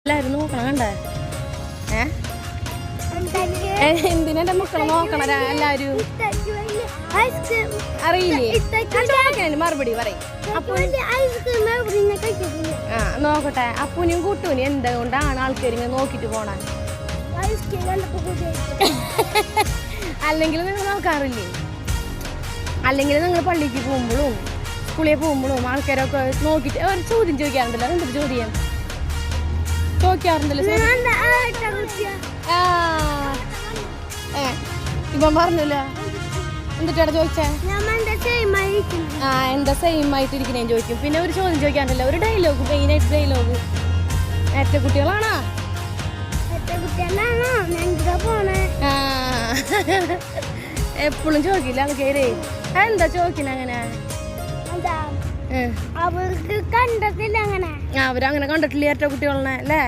എല്ലാവരും നോക്കണം കണ്ടേ എന്തിനാ എന്റെ മക്കളെ നോക്കണ എല്ലാരും അറിയില്ലേ മറുപടി പറയും നോക്കട്ടെ അപ്പൂനും കൂട്ടൂനും എന്തുകൊണ്ടാണ് ആൾക്കാർ ഇങ്ങനെ നോക്കിട്ട് പോണ അല്ലെങ്കിൽ നിങ്ങൾ നോക്കാറില്ലേ അല്ലെങ്കിൽ നിങ്ങൾ പള്ളിക്ക് പോകുമ്പോഴും സ്കൂളിൽ പോകുമ്പോഴും ആൾക്കാരൊക്കെ നോക്കിട്ട് ഒരു ചോദ്യം ചോദിക്കാറുണ്ടല്ലോ എന്തൊരു ചോദ്യം ചോദിക്കാറുണ്ടല്ലോ ഇപ്പം പറഞ്ഞില്ല എന്തിട്ടാണ് ചോദിച്ചേ എന്താ സെയിം ആയിട്ടിരിക്കണേ ചോദിക്കും പിന്നെ ഒരു ചോദ്യം ചോദിക്കാറുണ്ടല്ലോ ഒരു ഡയലോഗ് മെയിനായിട്ട് ഡയലോഗ് ഏറ്റക്കുട്ടികളാണോ എപ്പോഴും ചോദിക്കില്ല ആൾക്കാരെ എന്താ ചോദിക്കണ അങ്ങനെ അവർക്ക് കണ്ടിട്ടില്ല അങ്ങനെ അവരങ്ങനെ കണ്ടിട്ടില്ല ഏറ്റ കുട്ടികളെ അല്ലേ